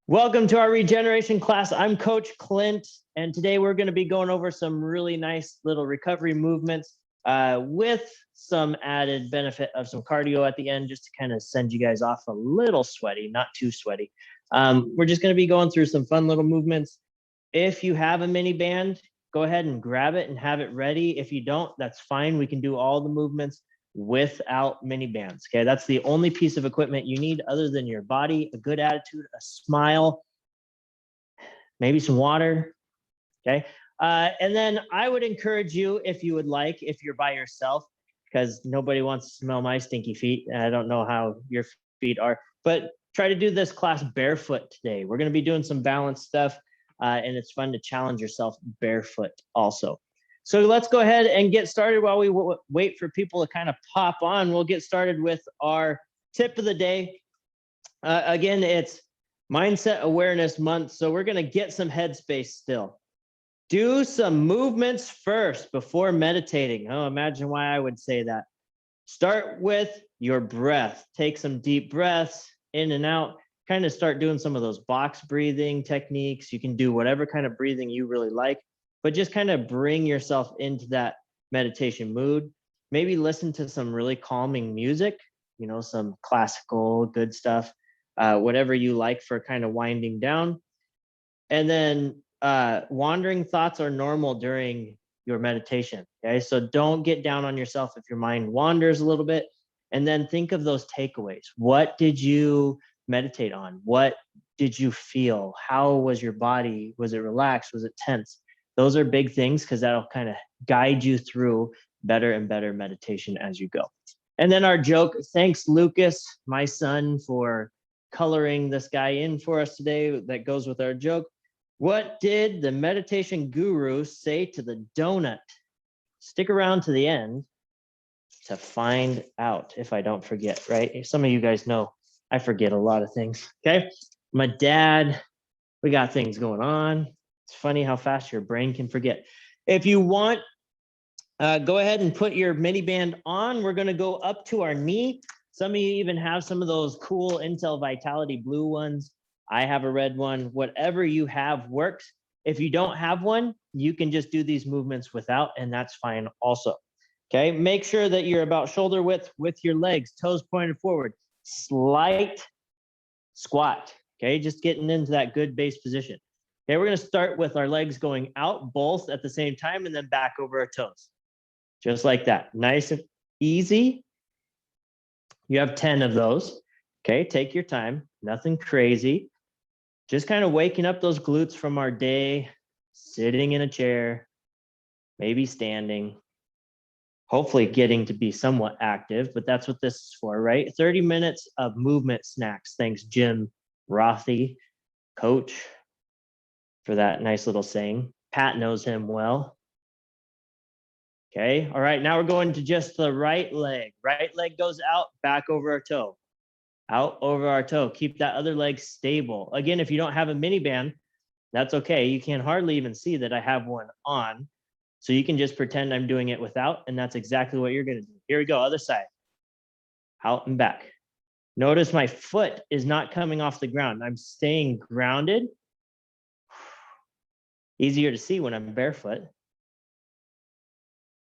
Welcome to our regeneration class. I'm Coach Clint, and today we're going to be going over some really nice little recovery movements with some added benefit of some cardio at the end, just to kind of send you guys off a little sweaty, not too sweaty. We're just going to be going through some fun little movements. If you have a mini band, go ahead and grab it and have it ready. If you don't, that's fine. We can do all the movements without mini bands. Okay, that's the only piece of equipment you need other than your body, a good attitude, a smile, maybe some water. Okay, and then I would encourage you, if you would like, if you're by yourself, because nobody wants to smell my stinky feet, and I don't know how your feet are, but try to do this class barefoot today. We're going to be doing some balance stuff, and it's fun to challenge yourself barefoot also. So let's go ahead and get started while we wait for people to kind of pop on. We'll get started with our tip of the day. Again, it's Mindset Awareness Month, so we're going to get some headspace still. Do some movements first before meditating. Oh, imagine why I would say that. Start with your breath. Take some deep breaths in and out. Kind of start doing some of those box breathing techniques. You can do whatever kind of breathing you really like, but just kind of bring yourself into that meditation mood. Maybe listen to some really calming music, you know, some classical good stuff, whatever you like for kind of winding down. And then wandering thoughts are normal during your meditation. Okay, so don't get down on yourself if your mind wanders a little bit. And then think of those takeaways. What did you meditate on? What did you feel? How was your body? Was it relaxed? Was it tense? Those are big things because that'll kind of guide you through better and better meditation as you go. And then our joke, thanks Lucas, my son, for coloring this guy in for us today. That goes with our joke. What did the meditation guru say to the donut? Stick around to the end to find out, if I don't forget, right? Some of you guys know I forget a lot of things, okay? My dad, we got things going on. It's funny how fast your brain can forget. If you want, go ahead and put your mini band on. We're going to go up to our knee. Some of you even have some of those cool Intel Vitality blue ones. I have a red one. Whatever you have works. If you don't have one, you can just do these movements without, and that's fine also. Okay, make sure that you're about shoulder width with your legs, toes pointed forward. Slight squat. Okay, just getting into that good base position. Okay, we're going to start with our legs going out both at the same time and then back over our toes. Just like that. Nice and easy. You have 10 of those. Okay, take your time. Nothing crazy. Just kind of waking up those glutes from our day, sitting in a chair, maybe standing, hopefully getting to be somewhat active, but that's what this is for, right? 30 minutes of movement snacks. Thanks, Jim Rothy, coach, for that nice little saying. Pat knows him well. Okay, all right, now we're going to just the right leg. Right leg goes out, back over our toe. Out over our toe. Keep that other leg stable. Again, if you don't have a mini band, that's okay. You can hardly even see that I have one on. So you can just pretend I'm doing it without, and that's exactly what you're gonna do. Here we go, other side. Out and back. Notice my foot is not coming off the ground. I'm staying grounded. Easier to see when I'm barefoot.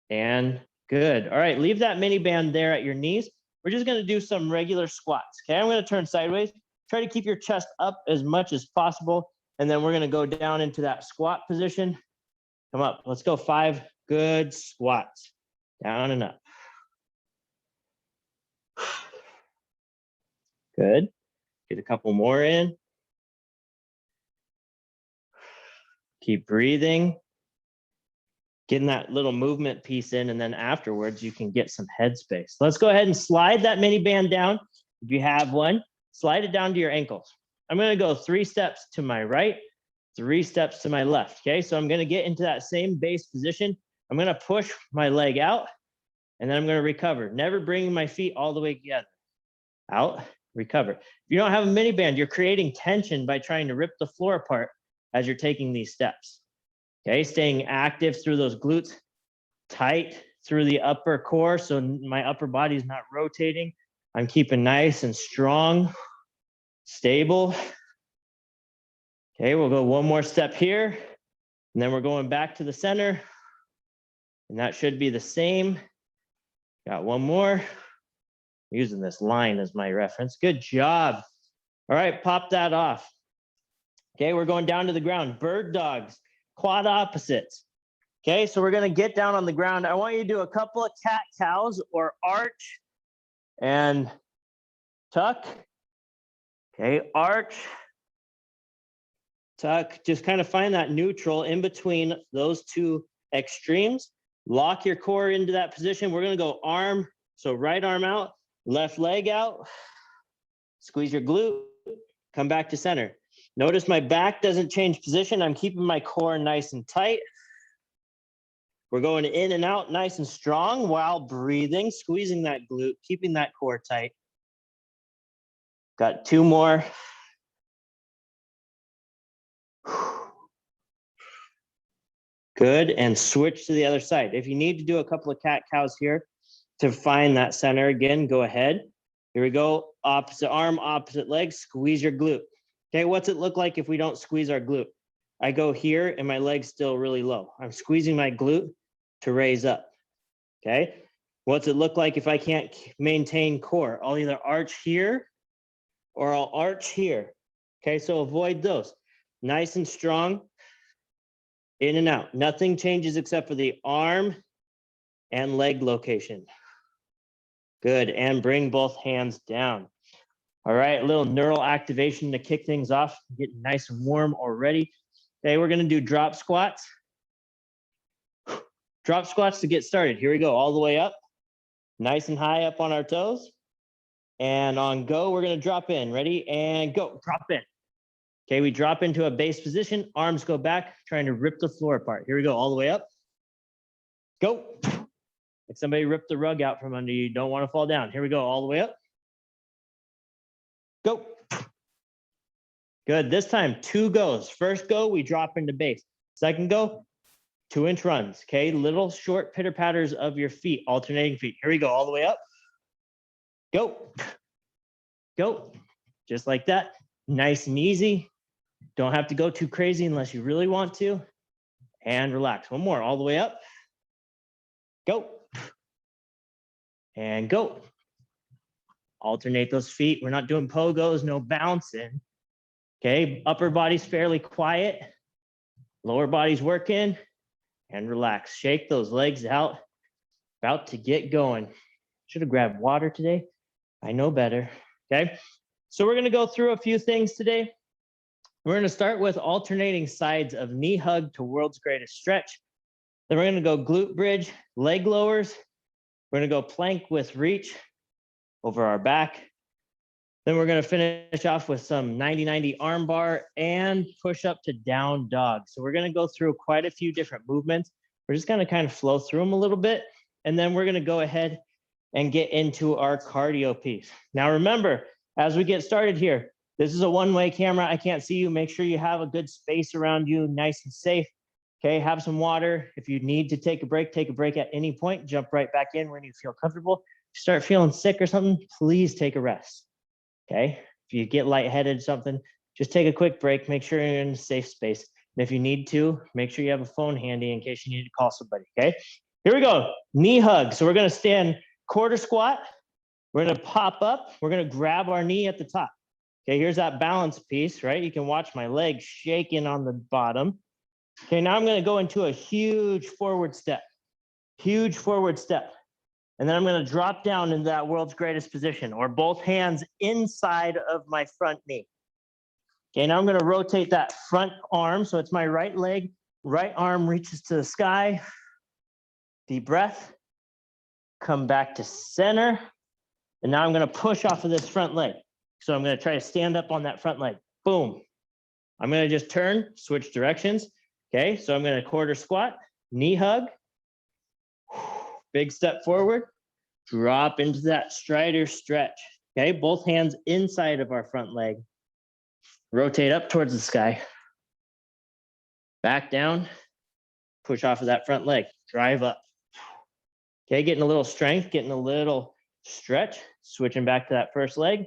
And good. All right, leave that mini band there at your knees. We're just going to do some regular squats. Okay, I'm going to turn sideways. Try to keep your chest up as much as possible. And then we're going to go down into that squat position. Come up. Let's go 5 good squats. Down and up. Good. Get a couple more in. Keep breathing. Getting that little movement piece in, and then afterwards you can get some headspace. Let's go ahead and slide that mini band down. If you have one, slide it down to your ankles. I'm going to go 3 steps to my right, 3 steps to my left. Okay, so I'm going to get into that same base position. I'm going to push my leg out, and then I'm going to recover, never bringing my feet all the way together. Out, recover. If you don't have a mini band, you're creating tension by trying to rip the floor apart as you're taking these steps. Okay, staying active through those glutes, tight through the upper core so my upper body is not rotating. I'm keeping nice and strong, stable. Okay, we'll go one more step here, and then we're going back to the center, and that should be the same. Got one more. Using this line as my reference. Good job. All right, pop that off. Okay, we're going down to the ground. Bird dogs, quad opposites. Okay, so we're gonna get down on the ground. I want you to do a couple of cat cows or arch and tuck. Okay, arch, tuck. Just kind of find that neutral in between those two extremes. Lock your core into that position. We're gonna go arm, so right arm out, left leg out. Squeeze your glute, come back to center. Notice my back doesn't change position. I'm keeping my core nice and tight. We're going in and out nice and strong while breathing, squeezing that glute, keeping that core tight. Got two more. Good, and switch to the other side. If you need to do a couple of cat cows here to find that center again, go ahead. Here we go, opposite arm, opposite leg, squeeze your glute. Okay, what's it look like if we don't squeeze our glute? I go here and my leg's still really low. I'm squeezing my glute to raise up, okay? What's it look like if I can't maintain core? I'll either arch here or I'll arch here, okay? So avoid those. Nice and strong, in and out. Nothing changes except for the arm and leg location. Good, and bring both hands down. All right, a little neural activation to kick things off, getting nice and warm already. Okay, we're gonna do drop squats. Drop squats to get started. Here we go, all the way up, nice and high up on our toes. And on go, we're gonna drop in. Ready, and go, drop in. Okay, we drop into a base position, arms go back, trying to rip the floor apart. Here we go, all the way up. Go. Like somebody ripped the rug out from under you, don't wanna fall down. Here we go, all the way up. Go. Good, this time, 2 goes. First go, we drop into base. Second go, 2-inch runs, okay? Little short pitter patters of your feet, alternating feet. Here we go, all the way up. Go. Go. Just like that, nice and easy. Don't have to go too crazy unless you really want to. And relax, one more, all the way up. Go. And go. Alternate those feet. We're not doing pogos, no bouncing. Okay, upper body's fairly quiet. Lower body's working. And relax. Shake those legs out. About to get going. Should have grabbed water today. I know better. Okay, so we're going to go through a few things today. We're going to start with alternating sides of knee hug to world's greatest stretch. Then we're going to go glute bridge, leg lowers. We're going to go plank with reach over our back. Then we're going to finish off with some 90-90 arm bar and push up to down dog. So we're going to go through quite a few different movements. We're just going to kind of flow through them a little bit. And then we're going to go ahead and get into our cardio piece. Now remember, as we get started here, this is a one-way camera. I can't see you. Make sure you have a good space around you, nice and safe. Okay, have some water. If you need to take a break at any point. Jump right back in when you feel comfortable. If you start feeling sick or something, please take a rest. Okay, if you get lightheaded, something, just take a quick break. Make sure you're in a safe space. And if you need to, make sure you have a phone handy in case you need to call somebody. Okay, here we go. Knee hug. So we're going to stand quarter squat. We're going to pop up. We're going to grab our knee at the top. Okay, here's that balance piece, right? You can watch my legs shaking on the bottom. Okay, now I'm going to go into a huge forward step. Huge forward step. And then I'm going to drop down into that world's greatest position, or both hands inside of my front knee. Okay, now I'm going to rotate that front arm. So it's my right leg, right arm reaches to the sky. Deep breath. Come back to center. And now I'm going to push off of this front leg. So I'm going to try to stand up on that front leg. Boom. I'm going to just turn, switch directions. Okay, so I'm going to quarter squat, knee hug. Big step forward, drop into that strider stretch. Okay, both hands inside of our front leg. Rotate up towards the sky. Back down, push off of that front leg, drive up. Okay, getting a little strength, getting a little stretch, switching back to that first leg.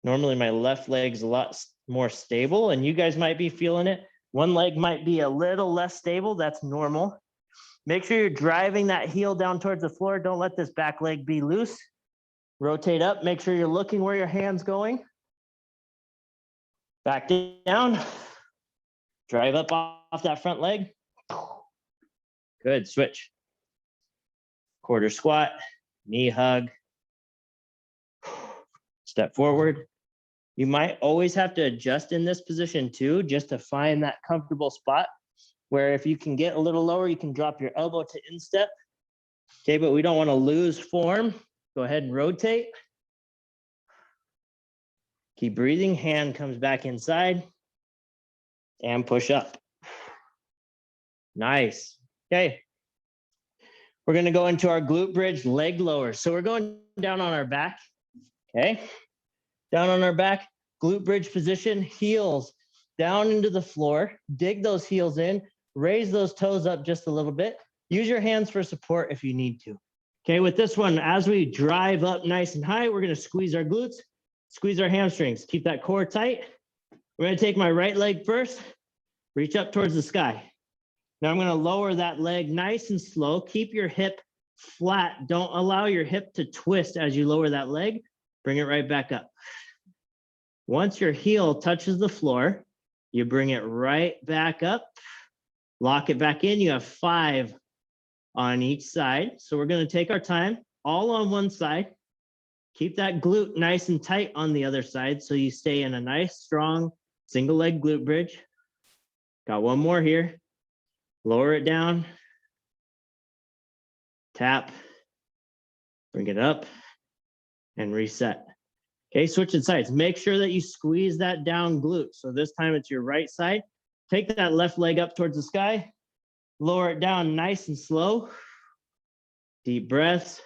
Normally my left leg's a lot more stable, and you guys might be feeling it. One leg might be a little less stable. That's normal. Make sure you're driving that heel down towards the floor. Don't let this back leg be loose. Rotate up. Make sure you're looking where your hand's going. Back down. Drive up off that front leg. Good. Switch. Quarter squat. Knee hug. Step forward. You might always have to adjust in this position too, just to find that comfortable spot where if you can get a little lower, you can drop your elbow to instep. Okay, but we don't want to lose form. Go ahead and rotate. Keep breathing. Hand comes back inside and push up. Nice. Okay. We're going to go into our glute bridge leg lower. So we're going down on our back. Okay. Down on our back, glute bridge position, heels down into the floor. Dig those heels in. Raise those toes up just a little bit. Use your hands for support if you need to. Okay, with this one, as we drive up nice and high, we're going to squeeze our glutes, squeeze our hamstrings. Keep that core tight. We're going to take my right leg first, reach up towards the sky. Now I'm going to lower that leg nice and slow. Keep your hip flat. Don't allow your hip to twist as you lower that leg. Bring it right back up. Once your heel touches the floor, you bring it right back up. Lock it back in. You have 5 on each side. So we're going to take our time, all on one side. Keep that glute nice and tight on the other side so you stay in a nice, strong, single leg glute bridge. Got one more here. Lower it down. Tap. Bring it up and reset. Okay, switching sides. Make sure that you squeeze that down glute. So this time it's your right side. Take that left leg up towards the sky. Lower it down nice and slow. Deep breaths.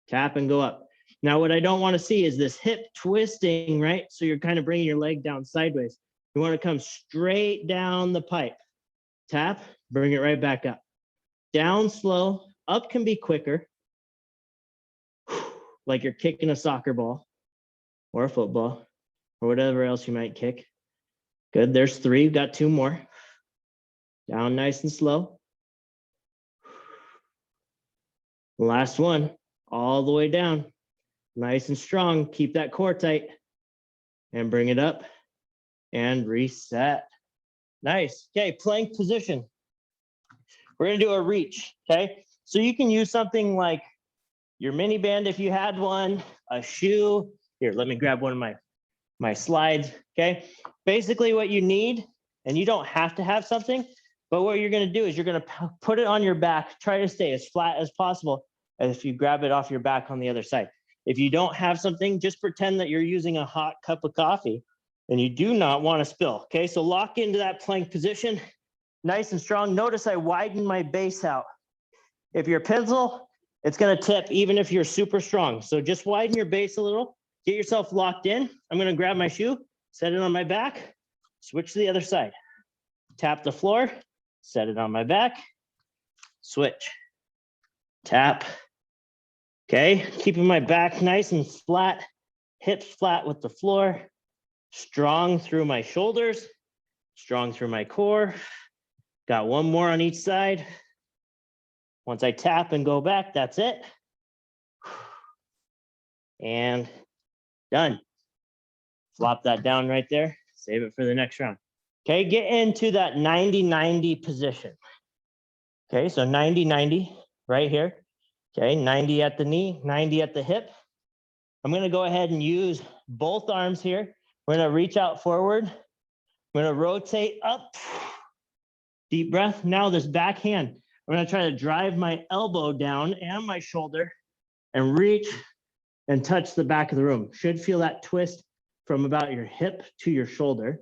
Tap and go up. Now, what I don't want to see is this hip twisting, right? So you're kind of bringing your leg down sideways. You want to come straight down the pipe. Tap, bring it right back up. Down slow. Up can be quicker. Like you're kicking a soccer ball or a football or whatever else you might kick. Good, there's 3, we've got 2 more. Down nice and slow. Last one, all the way down. Nice and strong, keep that core tight. And bring it up and reset. Nice, okay, plank position. We're gonna do a reach, okay? So you can use something like your mini band if you had one, a shoe. Here, let me grab one of my slides, okay? Basically what you need, and you don't have to have something, but what you're gonna do is you're gonna put it on your back, try to stay as flat as possible as if you grab it off your back on the other side. If you don't have something, just pretend that you're using a hot cup of coffee and you do not wanna spill, okay? So lock into that plank position, nice and strong. Notice I widen my base out. If you're pencil, it's gonna tip even if you're super strong. So just widen your base a little. Get yourself locked in. I'm gonna grab my shoe, set it on my back, switch to the other side. Tap the floor, set it on my back, switch, tap. Okay, keeping my back nice and flat, hips flat with the floor, strong through my shoulders, strong through my core. Got one more on each side. Once I tap and go back, that's it. And done. Flop that down right there. Save it for the next round. Okay, get into that 90-90 position. Okay, so 90-90 right here. Okay, 90 at the knee, 90 at the hip. I'm gonna go ahead and use both arms here. We're gonna reach out forward. I'm gonna rotate up. Deep breath. Now this back hand, I'm gonna try to drive my elbow down and my shoulder and reach and touch the back of the room. Should feel that twist from about your hip to your shoulder.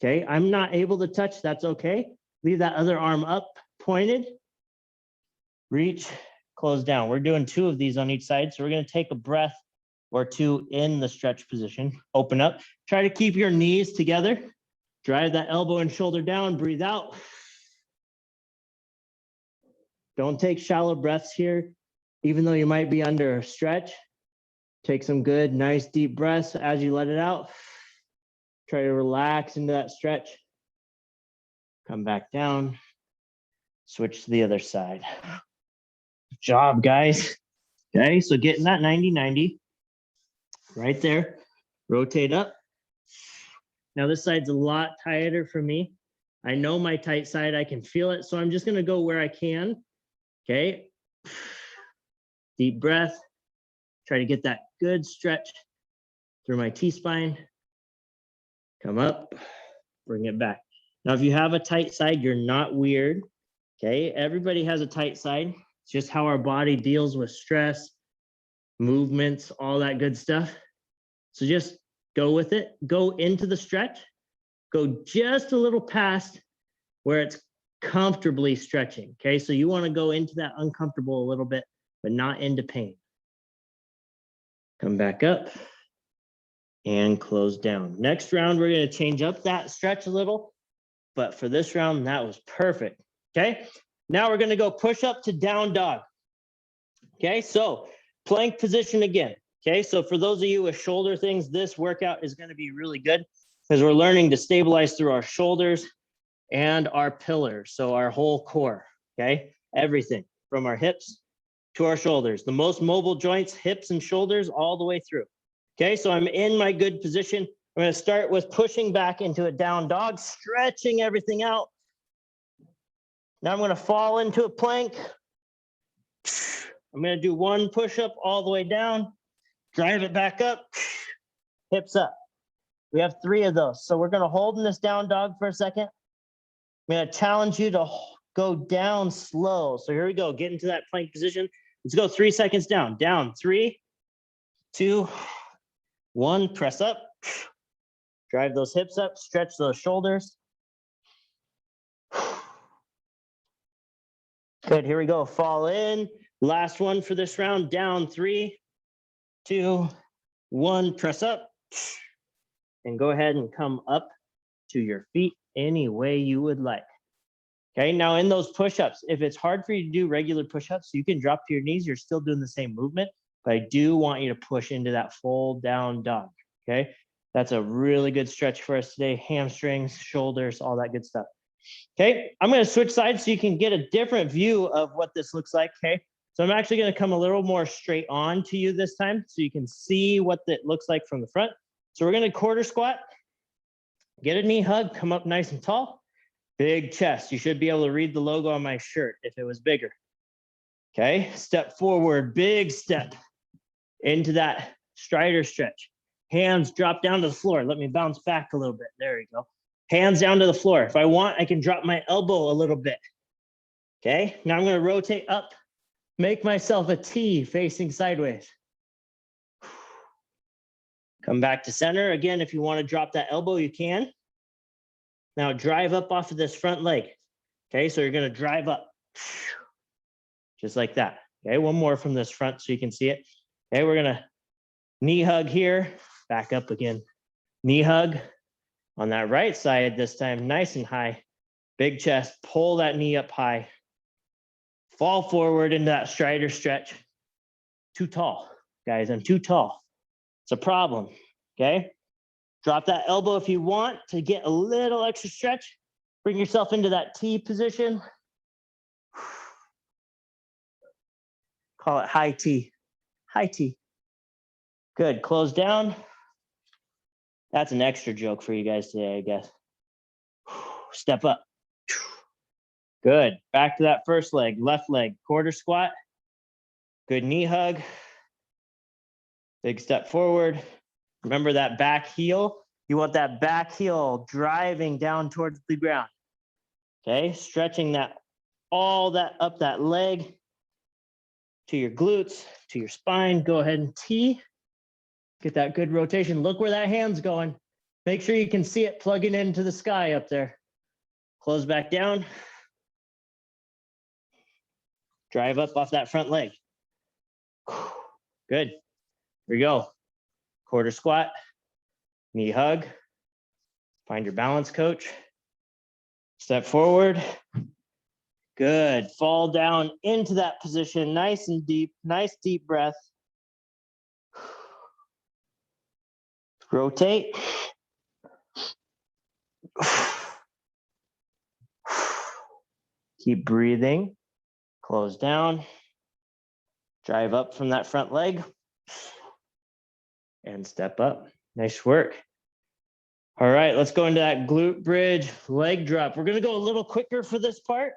Okay, I'm not able to touch, that's okay. Leave that other arm up, pointed. Reach, close down. We're doing 2 of these on each side, so we're gonna take a breath or 2 in the stretch position. Open up, try to keep your knees together. Drive that elbow and shoulder down, breathe out. Don't take shallow breaths here, even though you might be under a stretch. Take some good, nice deep breaths as you let it out. Try to relax into that stretch. Come back down. Switch to the other side. Good job, guys. Okay, so getting that 90-90 right there. Rotate up. Now this side's a lot tighter for me. I know my tight side, I can feel it. So I'm just gonna go where I can. Okay. Deep breath. Try to get that good stretch through my T-spine. Come up, bring it back. Now, if you have a tight side, you're not weird. Okay, everybody has a tight side. It's just how our body deals with stress, movements, all that good stuff. So just go with it. Go into the stretch. Go just a little past where it's comfortably stretching. Okay, so you want to go into that uncomfortable a little bit, but not into pain. Come back up and close down. Next round, we're going to change up that stretch a little, but for this round, that was perfect. Okay, now we're going to go push up to down dog. Okay, so plank position again. Okay, so for those of you with shoulder things, this workout is going to be really good because we're learning to stabilize through our shoulders and our pillars, so our whole core. Okay, everything from our hips to our shoulders, the most mobile joints, hips and shoulders, all the way through. Okay, so I'm in my good position. I'm going to start with pushing back into a down dog, stretching everything out. Now I'm going to fall into a plank. I'm going to do one push-up all the way down, drive it back up, hips up. We have 3 of those. So we're going to hold in this down dog for a second. I'm going to challenge you to go down slow. So here we go. Get into that plank position. Let's go 3 seconds down. Down. 3, 2, 1. Press up. Drive those hips up. Stretch those shoulders. Good. Here we go. Fall in. Last one for this round. Down. 3, 2, 1. Press up. And go ahead and come up to your feet any way you would like. Okay, now in those push-ups, if it's hard for you to do regular push-ups, you can drop to your knees, you're still doing the same movement, but I do want you to push into that full down dog, okay? That's a really good stretch for us today, hamstrings, shoulders, all that good stuff. Okay, I'm gonna switch sides so you can get a different view of what this looks like, okay? So I'm actually gonna come a little more straight on to you this time so you can see what it looks like from the front. So we're gonna quarter squat, get a knee hug, come up nice and tall. Big chest. You should be able to read the logo on my shirt if it was bigger. Okay, step forward, big step into that strider stretch. Hands drop down to the floor. Let me bounce back a little bit. There you go. Hands down to the floor. If I want, I can drop my elbow a little bit. Okay, now I'm going to rotate up, make myself a T facing sideways. Come back to center. Again, if you want to drop that elbow, you can. Now drive up off of this front leg. Okay, so you're going to drive up just like that. Okay, one more from this front so you can see it. Okay, we're going to knee hug here, back up again. Knee hug on that right side this time, nice and high. Big chest, pull that knee up high. Fall forward into that strider stretch. Too tall, guys, I'm too tall. It's a problem, okay? Drop that elbow if you want to get a little extra stretch. Bring yourself into that T position. Call it high T. High T. Good. Close down. That's an extra joke for you guys today, I guess. Step up. Good. Back to that first leg. Left leg. Quarter squat. Good knee hug. Big step forward. Remember that back heel? You want that back heel driving down towards the ground. Okay, stretching that, all that up that leg to your glutes, to your spine. Go ahead and T. Get that good rotation. Look where that hand's going. Make sure you can see it plugging into the sky up there. Close back down. Drive up off that front leg. Good. Here we go. Quarter squat, knee hug. Find your balance, coach. Step forward. Good. Fall down into that position. Nice and deep. Nice deep breath. Rotate. Keep breathing. Close down. Drive up from that front leg. And step up. Nice work. All right, let's go into that glute bridge leg drop. We're going to go a little quicker for this part.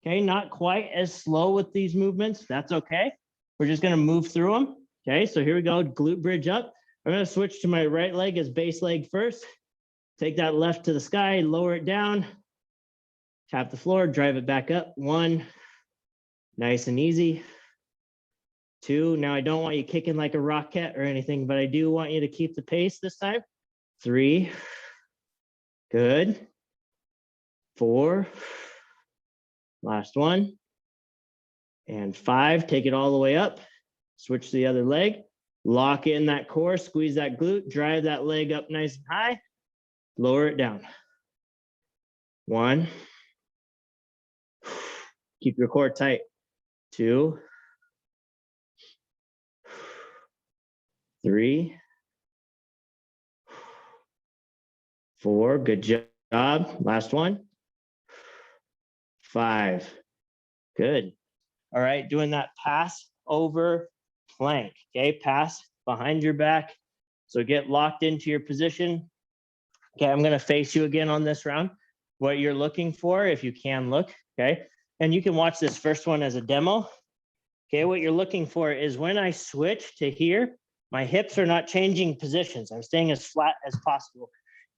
Okay, not quite as slow with these movements. That's okay. We're just going to move through them. Okay, so here we go. Glute bridge up. I'm going to switch to my right leg as base leg first. Take that left to the sky, lower it down. Tap the floor, drive it back up. 1, nice and easy. 2, now I don't want you kicking like a rocket or anything, but I do want you to keep the pace this time. 3, good. 4, last one. And 5, take it all the way up. Switch to the other leg. Lock in that core, squeeze that glute, drive that leg up nice and high. Lower it down. 1. Keep your core tight. 2, 3, 4, good job. Last one. 5, good. All right, doing that pass over plank, okay? Pass behind your back. So get locked into your position. Okay, I'm gonna face you again on this round. What you're looking for, if you can look, okay? And you can watch this first one as a demo. Okay, what you're looking for is when I switch to here, my hips are not changing positions. I'm staying as flat as possible,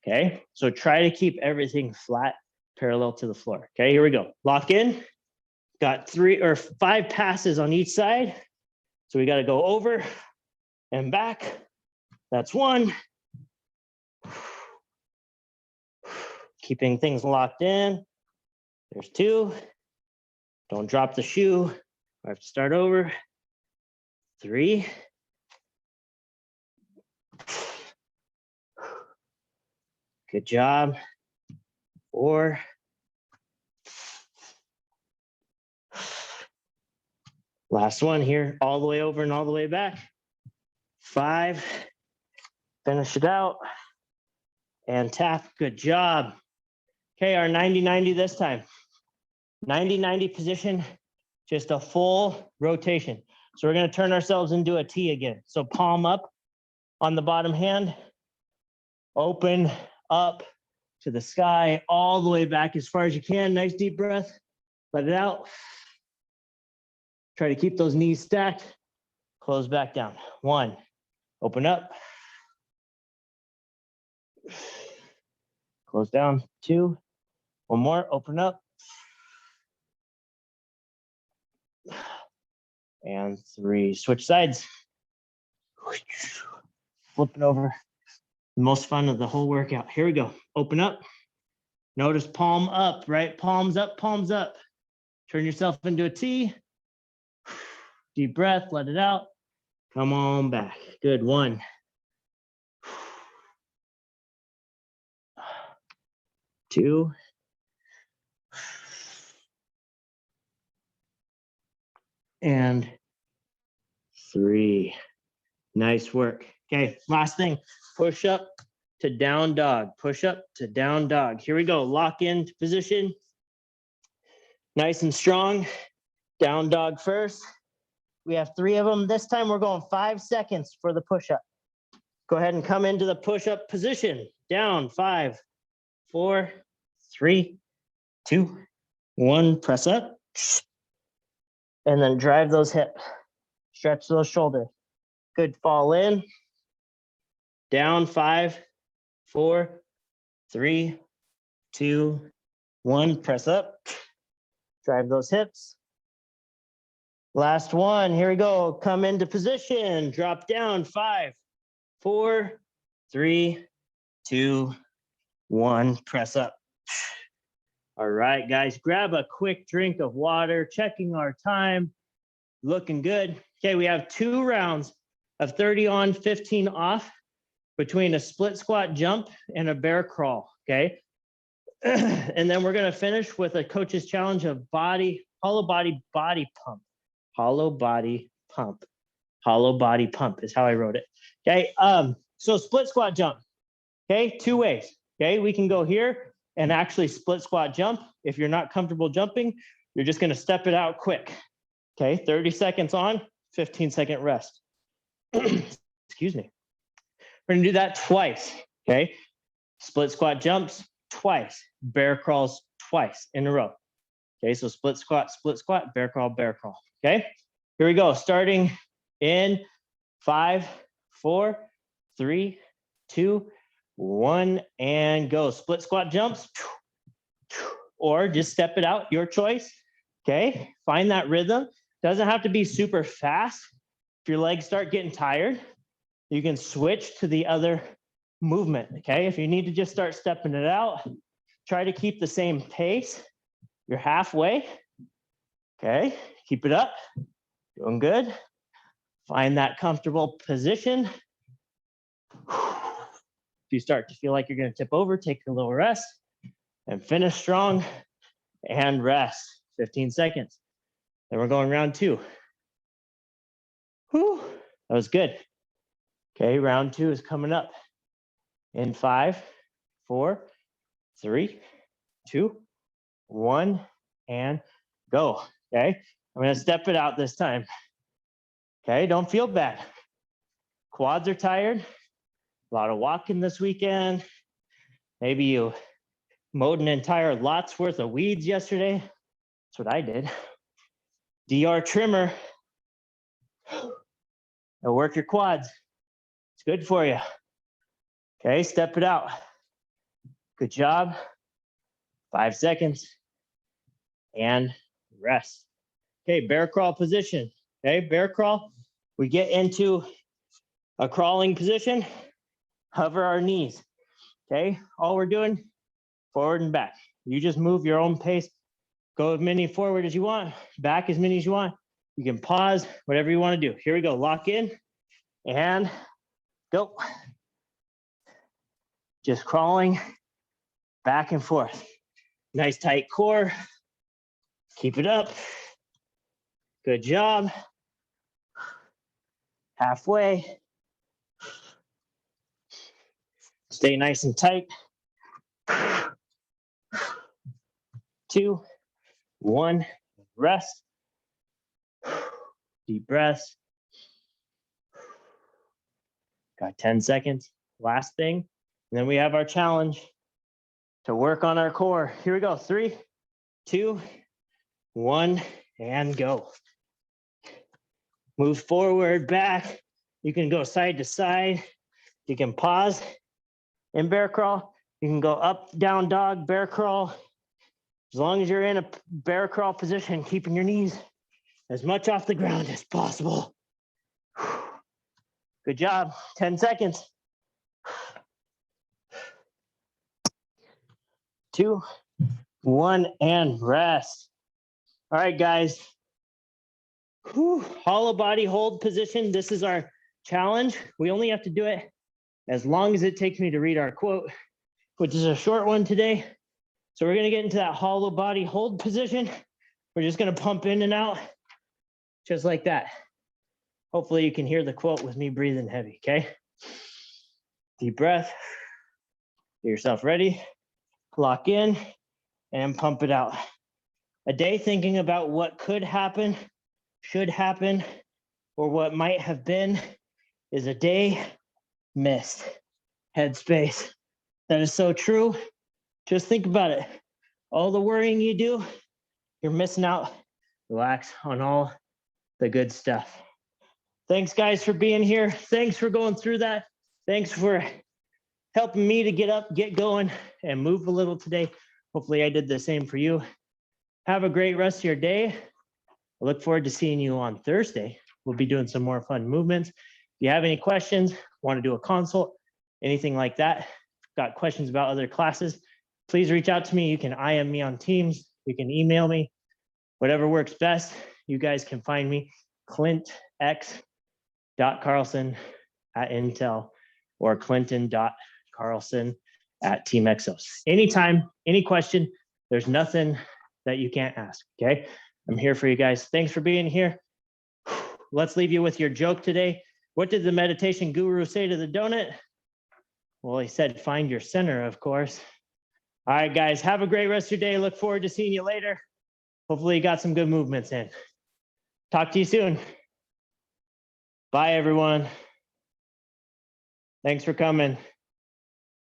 okay? So try to keep everything flat, parallel to the floor. Okay, here we go. Lock in. Got 3 or 5 passes on each side. So we got to go over and back. That's 1. Keeping things locked in. There's 2. Don't drop the shoe. I have to start over. 3. Good job. 4. Last one here, all the way over and all the way back. 5. Finish it out. And tap. Good job. Okay, our 90-90 this time. 90-90 position, just a full rotation. So we're going to turn ourselves into a T again. So palm up on the bottom hand. Open up to the sky, all the way back as far as you can. Nice deep breath. Let it out. Try to keep those knees stacked. Close back down. 1. Open up. Close down. 2. One more. Open up. And 3. Switch sides. Flip it over. The most fun of the whole workout. Here we go. Open up. Notice palm up, right? Palms up, palms up. Turn yourself into a T. Deep breath, let it out. Come on back. Good. 1. 2. And 3. Nice work. Okay, last thing. Push up to down dog. Push up to down dog. Here we go. Lock into position. Nice and strong. Down dog first. We have 3 of them. This time we're going 5 seconds for the push-up. Go ahead and come into the push-up position. Down. 5, 4, 3, 2, 1. Press up. And then drive those hips. Stretch those shoulders. Good. Fall in. Down. 5, 4, 3, 2, 1. Press up. Drive those hips. Last one. Here we go. Come into position. Drop down. 5, 4, 3, 2, 1. Press up. All right, guys. Grab a quick drink of water. Checking our time. Looking good. Okay, we have 2 rounds of 30 on, 15 off between a split squat jump and a bear crawl. Okay. And then we're going to finish with a coach's challenge of hollow body pump. Hollow body pump. Hollow body pump is how I wrote it. Okay. So split squat jump, okay? 2 ways, okay? We can go here and actually split squat jump. If you're not comfortable jumping, you're just gonna step it out quick, okay? 30 seconds on, 15-second rest. Excuse me. We're gonna do that twice, okay? Split squat jumps twice, bear crawls twice in a row. Okay, so split squat, bear crawl, okay? Here we go, starting in 5, 4, 3, 2, 1, and go. Split squat jumps, or just step it out, your choice, okay? Find that rhythm. Doesn't have to be super fast. If your legs start getting tired, you can switch to the other movement, okay? If you need to just start stepping it out, try to keep the same pace. You're halfway, okay? Keep it up, doing good. Find that comfortable position. If you start to feel like you're gonna tip over, take a little rest and finish strong and rest, 15 seconds. Then we're going round 2. Whew, that was good. Okay, round 2 is coming up in 5, 4, 3, 2, 1, and go, okay? I'm gonna step it out this time. Okay, don't feel bad. Quads are tired, a lot of walking this weekend. Maybe you mowed an entire lot's worth of weeds yesterday. That's what I did. DR trimmer. It'll work your quads. It's good for you. Okay, step it out. Good job. 5 seconds. And rest. Okay, bear crawl position. Okay, bear crawl. We get into a crawling position. Hover our knees. Okay, all we're doing, forward and back. You just move your own pace. Go as many forward as you want, back as many as you want. You can pause, whatever you want to do. Here we go, lock in and go. Just crawling back and forth. Nice tight core. Keep it up. Good job. Halfway. Stay nice and tight. 2, 1, rest. Deep breaths. Got 10 seconds. Last thing. And then we have our challenge to work on our core. Here we go. 3, 2, 1, and go. Move forward, back. You can go side to side. You can pause in bear crawl. You can go up, down dog, bear crawl. As long as you're in a bear crawl position, keeping your knees as much off the ground as possible. Good job. 10 seconds. 2, 1, and rest. All right, guys. Hollow body hold position. This is our challenge. We only have to do it as long as it takes me to read our quote, which is a short one today. So we're gonna get into that hollow body hold position. We're just gonna pump in and out, just like that. Hopefully you can hear the quote with me breathing heavy, okay? Deep breath. Get yourself ready. Lock in and pump it out. A day thinking about what could happen, should happen, or what might have been is a day missed. Headspace. That is so true. Just think about it. All the worrying you do, you're missing out. Relax on all the good stuff. Thanks, guys, for being here. Thanks for going through that. Thanks for helping me to get up, get going, and move a little today. Hopefully I did the same for you. Have a great rest of your day. I look forward to seeing you on Thursday. We'll be doing some more fun movements. If you have any questions, want to do a consult, anything like that, got questions about other classes, please reach out to me. You can IM me on Teams. You can email me. Whatever works best. You guys can find me, clintx.carlson@Intel or clinton.carlson@teamexos. Anytime, any question, there's nothing that you can't ask, okay? I'm here for you guys. Thanks for being here. Let's leave you with your joke today. What did the meditation guru say to the donut? Well, he said, find your center, of course. All right, guys, have a great rest of your day. Look forward to seeing you later. Hopefully you got some good movements in. Talk to you soon. Bye, everyone. Thanks for coming.